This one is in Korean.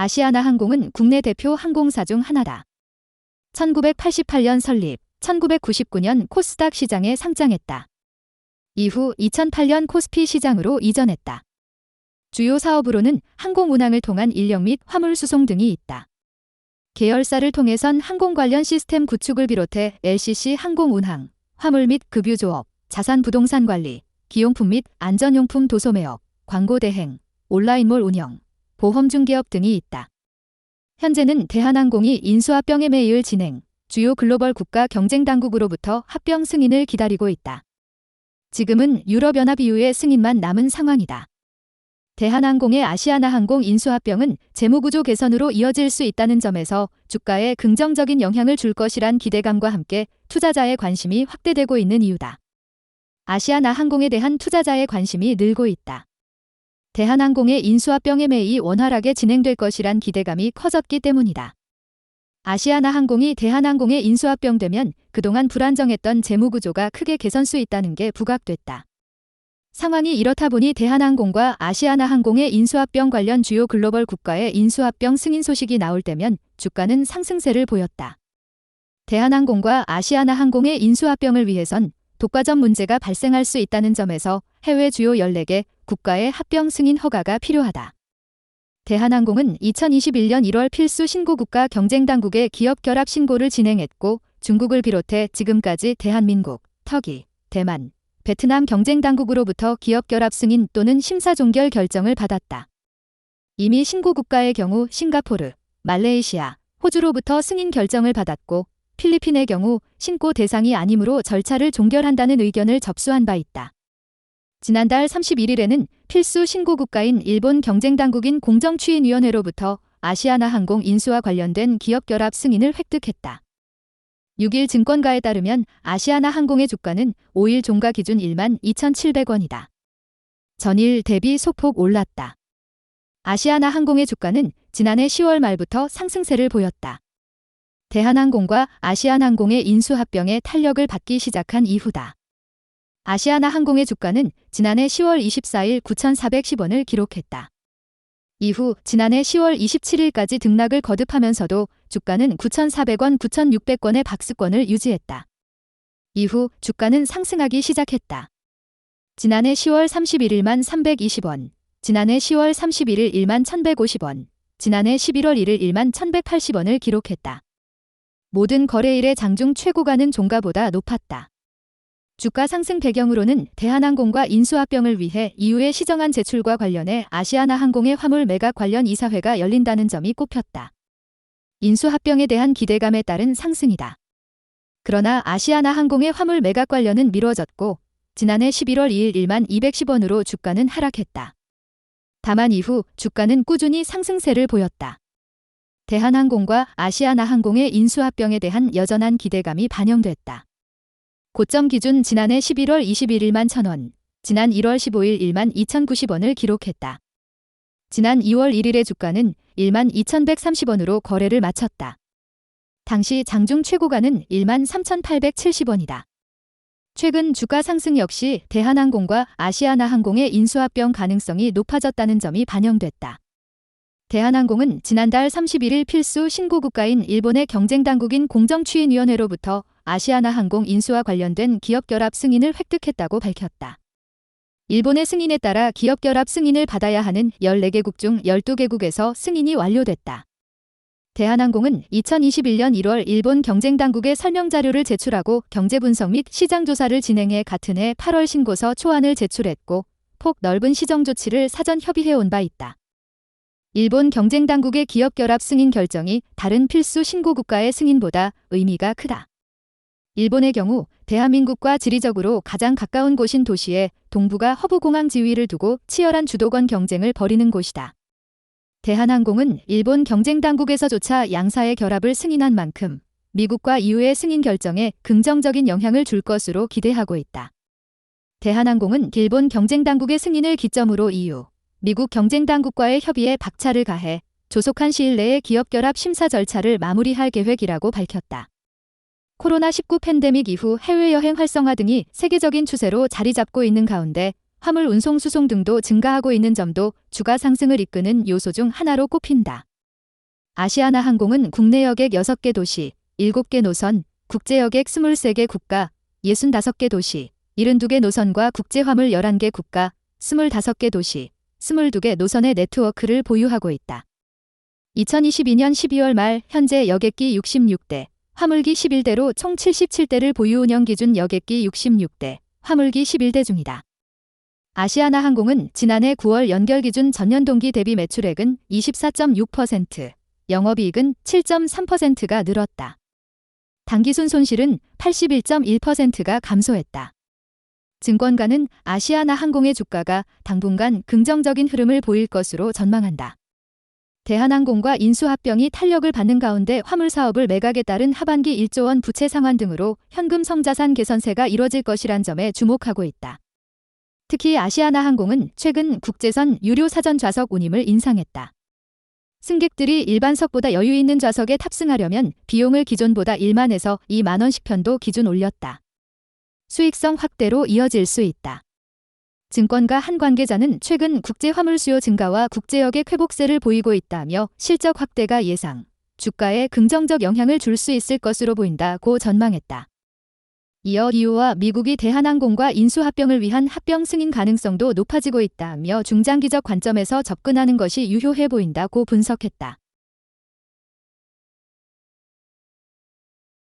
아시아나항공은 국내 대표 항공사 중 하나다. 1988년 설립, 1999년 코스닥 시장에 상장했다. 이후 2008년 코스피 시장으로 이전했다. 주요 사업으로는 항공 운항을 통한 인력 및 화물 수송 등이 있다. 계열사를 통해선 항공 관련 시스템 구축을 비롯해 LCC 항공 운항, 화물 및 급유 조업, 자산 부동산 관리, 기용품 및 안전용품 도소 매업, 광고 대행, 온라인몰 운영, 보험 중개업 등이 있다. 현재는 대한항공이 인수합병 M&A를 진행, 주요 글로벌 국가 경쟁당국으로부터 합병 승인을 기다리고 있다. 지금은 유럽연합 EU의 승인만 남은 상황이다. 대한항공의 아시아나항공 인수합병은 재무구조 개선으로 이어질 수 있다는 점에서 주가에 긍정적인 영향을 줄 것이란 기대감과 함께 투자자의 관심이 확대되고 있는 이유다. 아시아나항공에 대한 투자자의 관심이 늘고 있다. 대한항공의 인수합병 M&A 원활하게 진행될 것이란 기대감이 커졌기 때문이다. 아시아나항공이 대한항공에 인수합병되면 그동안 불안정했던 재무구조가 크게 개선 수 있다는 게 부각됐다. 상황이 이렇다 보니 대한항공과 아시아나항공의 인수합병 관련 주요 글로벌 국가의 인수합병 승인 소식이 나올 때면 주가는 상승세를 보였다. 대한항공과 아시아나항공의 인수합병을 위해선 독과점 문제가 발생할 수 있다는 점에서 해외 주요 14개 국가의 합병 승인 허가가 필요하다. 대한항공은 2021년 1월 필수 신고국가 경쟁당국에 기업결합 신고를 진행했고 중국을 비롯해 지금까지 대한민국, 터키, 대만, 베트남 경쟁당국으로부터 기업결합 승인 또는 심사 종결 결정을 받았다. 이미 신고국가의 경우 싱가포르, 말레이시아, 호주로부터 승인 결정을 받았고 필리핀의 경우 신고 대상이 아니므로 절차를 종결한다는 의견을 접수한 바 있다. 지난달 31일에는 필수 신고국가인 일본 경쟁당국인 공정추인위원회로부터 아시아나항공 인수와 관련된 기업결합 승인을 획득했다. 6일 증권가에 따르면 아시아나항공의 주가는 5일 종가 기준 12,700원이다. 전일 대비 소폭 올랐다. 아시아나항공의 주가는 지난해 10월 말부터 상승세를 보였다. 대한항공과 아시아나항공의 인수합병에 탄력을 받기 시작한 이후다. 아시아나항공의 주가는 지난해 10월 24일 9,410원을 기록했다. 이후 지난해 10월 27일까지 등락을 거듭하면서도 주가는 9,400원, 9,600원의 박스권을 유지했다. 이후 주가는 상승하기 시작했다. 지난해 10월 31일만 320원, 지난해 10월 31일 11,150원, 지난해 11월 1일 11,180원을 기록했다. 모든 거래일의 장중 최고가는 종가보다 높았다. 주가 상승 배경으로는 대한항공과 인수합병을 위해 이후의 시정안 제출과 관련해 아시아나항공의 화물 매각 관련 이사회가 열린다는 점이 꼽혔다. 인수합병에 대한 기대감에 따른 상승이다. 그러나 아시아나항공의 화물 매각 관련은 미뤄졌고 지난해 11월 2일 1210원으로 주가는 하락했다. 다만 이후 주가는 꾸준히 상승세를 보였다. 대한항공과 아시아나항공의 인수합병에 대한 여전한 기대감이 반영됐다. 고점 기준 지난해 11월 21일 11,000원, 지난 1월 15일 12,090원을 기록했다. 지난 2월 1일의 주가는 12,130원으로 거래를 마쳤다. 당시 장중 최고가는 13,870원이다. 최근 주가 상승 역시 대한항공과 아시아나항공의 인수합병 가능성이 높아졌다는 점이 반영됐다. 대한항공은 지난달 31일 필수 신고국가인 일본의 경쟁당국인 공정추인위원회로부터 아시아나항공 인수와 관련된 기업결합 승인을 획득했다고 밝혔다. 일본의 승인에 따라 기업결합 승인을 받아야 하는 14개국 중 12개국에서 승인이 완료됐다. 대한항공은 2021년 1월 일본 경쟁당국에 설명자료를 제출하고 경제분석 및 시장조사를 진행해 같은 해 8월 신고서 초안을 제출했고 폭 넓은 시정조치를 사전 협의해온 바 있다. 일본 경쟁당국의 기업결합 승인 결정이 다른 필수 신고국가의 승인보다 의미가 크다. 일본의 경우 대한민국과 지리적으로 가장 가까운 곳인 도시에 동부가 허브공항 지위를 두고 치열한 주도권 경쟁을 벌이는 곳이다. 대한항공은 일본 경쟁당국에서조차 양사의 결합을 승인한 만큼 미국과 EU의 승인 결정에 긍정적인 영향을 줄 것으로 기대하고 있다. 대한항공은 일본 경쟁당국의 승인을 기점으로 EU, 미국 경쟁당국과의 협의에 박차를 가해 조속한 시일 내에 기업결합 심사 절차를 마무리할 계획이라고 밝혔다. 코로나19 팬데믹 이후 해외여행 활성화 등이 세계적인 추세로 자리 잡고 있는 가운데 화물 운송 수송 등도 증가하고 있는 점도 주가 상승을 이끄는 요소 중 하나로 꼽힌다. 아시아나 항공은 국내 여객 6개 도시, 7개 노선, 국제 여객 23개 국가, 65개 도시, 72개 노선과 국제 화물 11개 국가, 25개 도시, 22개 노선의 네트워크를 보유하고 있다. 2022년 12월 말 현재 여객기 66대, 화물기 11대로 총 77대를 보유 운영 기준 여객기 66대, 화물기 11대 중이다. 아시아나 항공은 지난해 9월 연결 기준 전년 동기 대비 매출액은 24.6%, 영업이익은 7.3%가 늘었다. 당기순 손실은 81.1%가 감소했다. 증권가는 아시아나 항공의 주가가 당분간 긍정적인 흐름을 보일 것으로 전망한다. 대한항공과 인수합병이 탄력을 받는 가운데 화물사업을 매각에 따른 하반기 1조 원 부채 상환 등으로 현금 성자산 개선세가 이뤄질 것이란 점에 주목하고 있다. 특히 아시아나 항공은 최근 국제선 유료 사전 좌석 운임을 인상했다. 승객들이 일반석보다 여유 있는 좌석에 탑승하려면 비용을 기존보다 1만에서 2만 원씩 편도 기준 올렸다. 수익성 확대로 이어질 수 있다. 증권가 한 관계자는 최근 국제 화물 수요 증가와 국제여객 회복세를 보이고 있다며 실적 확대가 예상, 주가에 긍정적 영향을 줄 수 있을 것으로 보인다고 전망했다. 이어 EU와 미국이 대한항공과 인수합병을 위한 합병 승인 가능성도 높아지고 있다며 중장기적 관점에서 접근하는 것이 유효해 보인다고 분석했다.